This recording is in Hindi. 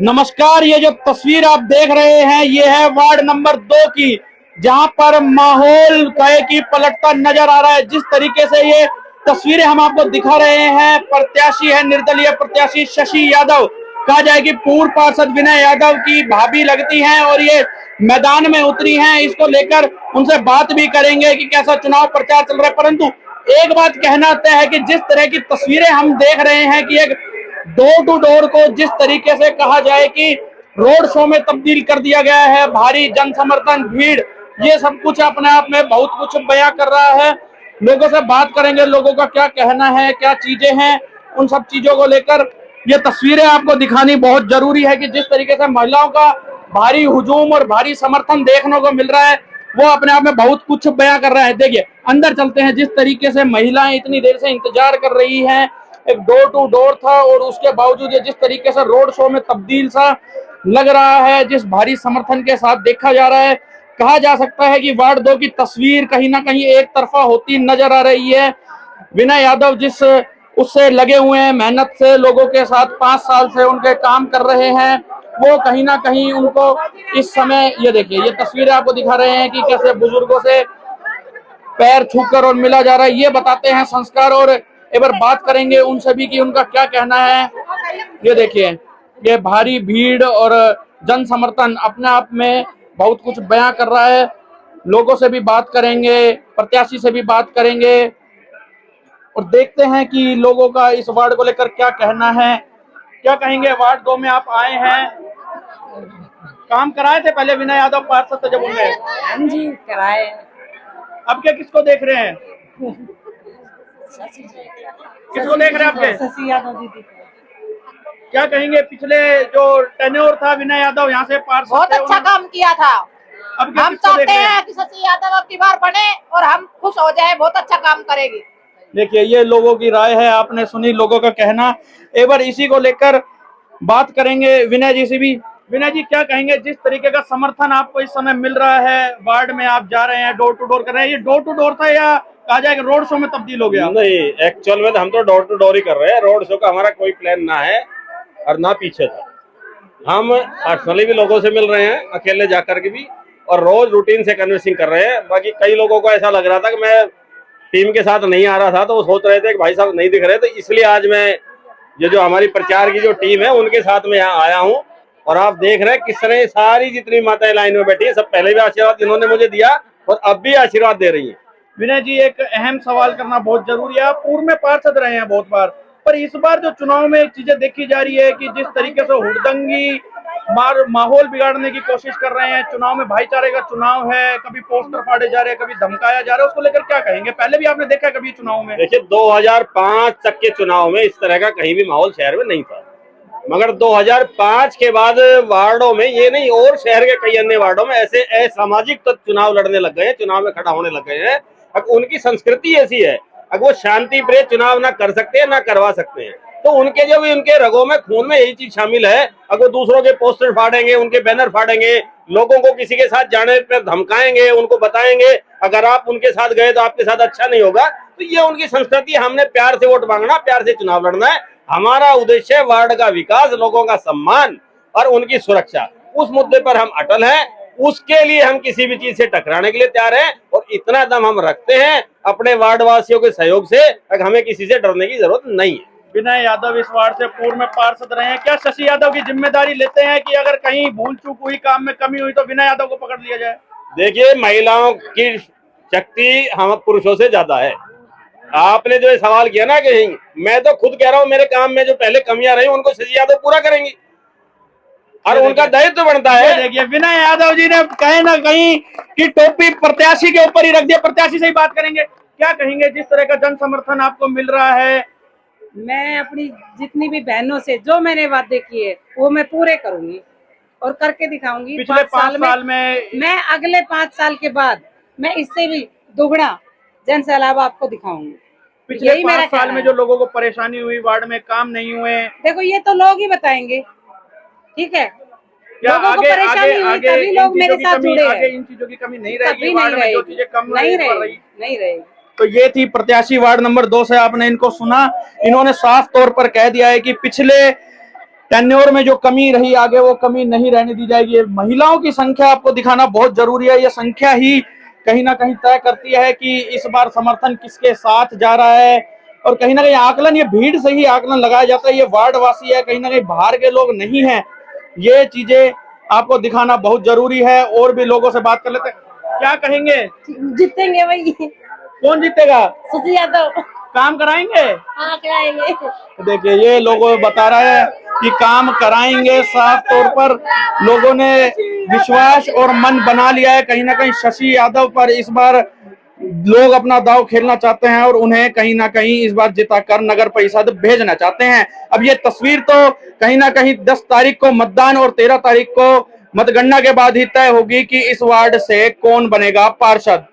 नमस्कार। ये जो तस्वीर आप देख रहे हैं ये है वार्ड नंबर 2 की, जहां पर माहौल कहे की पलटता नजर आ रहा है। जिस तरीके से ये तस्वीरें हम आपको दिखा रहे हैं, प्रत्याशी है निर्दलीय प्रत्याशी शशि यादव, कहा जाए कि पूर्व पार्षद विनय यादव की भाभी लगती हैं और ये मैदान में उतरी हैं। इसको लेकर उनसे बात भी करेंगे कि कैसा चुनाव प्रचार चल रहा है। परंतु एक बात कहना तय है कि जिस तरह की तस्वीरें हम देख रहे हैं कि एक डोर टू डोर को जिस तरीके से कहा जाए कि रोड शो में तब्दील कर दिया गया है, भारी जन समर्थन, भीड़, ये सब कुछ अपने आप में बहुत कुछ बयां कर रहा है। लोगों से बात करेंगे, लोगों का क्या कहना है, क्या चीजें हैं, उन सब चीजों को लेकर ये तस्वीरें आपको दिखानी बहुत जरूरी है कि जिस तरीके से महिलाओं का भारी हुजूम और भारी समर्थन देखने को मिल रहा है, वो अपने आप में बहुत कुछ बयां कर रहा है। देखिए, अंदर चलते हैं। जिस तरीके से महिलाएं इतनी देर से इंतजार कर रही हैं, एक डोर टू डोर था और उसके बावजूद ये जिस तरीके से रोड शो में तब्दील सा लग रहा है, जिस भारी समर्थन के साथ देखा जा रहा है, कहा जा सकता है कि वार्ड 2 की तस्वीर कहीं ना कहीं एक तरफा होती नजर आ रही है। विनय यादव जिस उससे लगे हुए हैं, मेहनत से लोगों के साथ 5 साल से उनके काम कर रहे हैं, वो कहीं ना कहीं उनको इस समय, ये देखिए, ये तस्वीरें आपको दिखा रहे हैं कि कैसे बुजुर्गों से पैर छूकर और मिला जा रहा है। ये बताते हैं संस्कार, और एक बार बात करेंगे उनसे भी कि उनका क्या कहना है। ये देखिए, ये भारी भीड़ और जन समर्थन अपने आप में बहुत कुछ बयां कर रहा है। लोगों से भी बात करेंगे, प्रत्याशी से भी बात करेंगे और देखते हैं कि लोगों का इस वार्ड को लेकर क्या कहना है। क्या कहेंगे? वार्ड 2 में आप आए हैं, काम कराए थे पहले विनय यादव पार्षद थे जब उनमें? हाँ जी, कराए। अब क्या किसको देख रहे हैं? किसको देख रहे हैं आपके? शशि यादव दीदी। क्या कहेंगे? पिछले जो टेन्योर था विनय यादव यहाँ से पार्षद बहुत अच्छा काम किया था। अब क्या हम किसको देख चाहते रहे हैं? हैं कि शशि यादव अब की बार बने और हम खुश हो जाए। बहुत अच्छा काम करेगी। देखिए, ये लोगों की राय है, आपने सुनी लोगों का कहना। एक बार इसी को लेकर बात करेंगे विनय जी से भी। विनय जी, क्या कहेंगे? जिस तरीके का समर्थन आपको इस समय मिल रहा है, वार्ड में आप जा रहे हैं, डोर टू डोर कर रहे हैं, ये डोर टू डोर था या कहा जाए कि रोड शो में तब्दील हो गया? नहीं, एक्चुअल में तो हम तो डोर टू डोर ही कर रहे हैं। रोड शो का हमारा कोई प्लान ना है और ना पीछे था। हम पर्सनली भी लोगों से मिल रहे हैं, अकेले जाकर के भी, और रोज रूटीन से कन्वर्सिंग कर रहे हैं। बाकी कई लोगों को ऐसा लग रहा था कि मैं टीम के साथ नहीं आ रहा था, तो वो सोच रहे थे कि भाई साहब नहीं दिख रहे, तो इसलिए आज मैं ये जो हमारी प्रचार की जो टीम है उनके साथ में यहाँ आया हूँ। और आप देख रहे हैं किस तरह सारी जितनी माताएं लाइन में बैठी है, सब पहले भी आशीर्वाद इन्होंने मुझे दिया और अब भी आशीर्वाद दे रही है। विनय जी, एक अहम सवाल करना बहुत जरूरी है। आप पूर्व में पार्षद रहे हैं बहुत बार, पर इस बार जो चुनाव में एक चीजें देखी जा रही है कि जिस तरीके से हुड़दंगी माहौल बिगाड़ने की कोशिश कर रहे हैं। चुनाव में भाईचारे का चुनाव है, कभी पोस्टर फाड़े जा रहे हैं, कभी धमकाया जा रहा है, उसको लेकर क्या कहेंगे? पहले भी आपने देखा कभी चुनाव में? देखिए, 2005 तक के चुनाव में इस तरह का कहीं भी माहौल शहर में नहीं था, मगर 2005 के बाद वार्डों में, ये नहीं और शहर के कई अन्य वार्डों में ऐसे असामाजिक तो चुनाव लड़ने लग गए हैं, चुनाव में खड़ा होने लग गए हैं। अब उनकी संस्कृति ऐसी है, अगर वो शांति प्रिय चुनाव ना कर सकते हैं, ना करवा सकते हैं, तो उनके जो भी उनके रगों में, खून में यही चीज शामिल है। अगर वो दूसरों के पोस्टर फाड़ेंगे, उनके बैनर फाड़ेंगे, लोगों को किसी के साथ जाने पर धमकाएंगे, उनको बताएंगे अगर आप उनके साथ गए तो आपके साथ अच्छा नहीं होगा, तो ये उनकी संस्कृति। हमने प्यार से वोट मांगना, प्यार से चुनाव लड़ना है। हमारा उद्देश्य है वार्ड का विकास, लोगों का सम्मान और उनकी सुरक्षा। उस मुद्दे पर हम अटल हैं, उसके लिए हम किसी भी चीज से टकराने के लिए तैयार हैं और इतना दम हम रखते हैं अपने वार्ड वासियों के सहयोग से, हमें किसी से डरने की जरूरत नहीं है। विनय यादव इस वार्ड से पूर्व में पार्षद रहे हैं, क्या शशि यादव की जिम्मेदारी लेते हैं कि अगर कहीं भूल चूक हुई, काम में कमी हुई, तो विनय यादव को पकड़ लिया जाए? देखिए, महिलाओं की शक्ति हम पुरुषों से ज्यादा है। आपने जो सवाल किया ना कि मैं तो खुद कह रहा हूँ, मेरे काम में जो पहले कमियां रही उनको शशि यादव पूरा करेंगी और उनका दायित्व बनता है। देखिए, विनय यादव जी ने कहीं ना कहीं की टोपी प्रत्याशी के ऊपर ही रख दिया। प्रत्याशी से ही बात करेंगे। क्या कहेंगे, जिस तरह का जन समर्थन आपको मिल रहा है? मैं अपनी जितनी भी बहनों से जो मैंने वादे किए वो मैं पूरे करूंगी और करके दिखाऊंगी। पिछले 5 साल में मैं अगले 5 साल के बाद मैं इससे भी दोगुना जन सैलाब आपको दिखाऊंगी। पिछले 5 साल में जो लोगों को परेशानी हुई, वार्ड में काम नहीं हुए, देखो ये तो लोग ही बताएंगे, ठीक है? क्या लोगों को परेशानी हुई तभी लोग मेरे साथ जुड़े हैं। इन चीजों की कमी नहीं रहेगी वार्ड में, जो चीजें कम नहीं रहेगी। तो ये थी प्रत्याशी वार्ड नंबर 2 से, आपने इनको सुना। इन्होंने साफ तौर पर कह दिया है कि पिछले टेन्योर में जो कमी रही आगे वो कमी नहीं रहने दी जाएगी। ये महिलाओं की संख्या आपको दिखाना बहुत जरूरी है। ये संख्या ही कहीं ना कहीं तय करती है कि इस बार समर्थन किसके साथ जा रहा है। और कहीं ना कहीं आकलन, ये भीड़ से ही आकलन लगाया जाता है। ये वार्ड वासी है, कहीं ना कहीं बाहर के लोग नहीं है। ये चीजें आपको दिखाना बहुत जरूरी है। और भी लोगों से बात कर लेते हैं। क्या कहेंगे, जीतेंगे भाई। कौन जीतेगा? सुशी यादव। काम कराएंगे? हाँ कराएंगे। देखिए ये लोगों बता रहा है कि काम कराएंगे। साफ तौर पर लोगों ने विश्वास और मन बना लिया है। कहीं ना कहीं शशि यादव पर इस बार लोग अपना दांव खेलना चाहते हैं और उन्हें कहीं ना कहीं इस बार जिताकर नगर परिषद भेजना चाहते हैं। अब ये तस्वीर तो कहीं ना कहीं 10 तारीख को मतदान और 13 तारीख को मतगणना के बाद ही तय होगी कि इस वार्ड से कौन बनेगा पार्षद।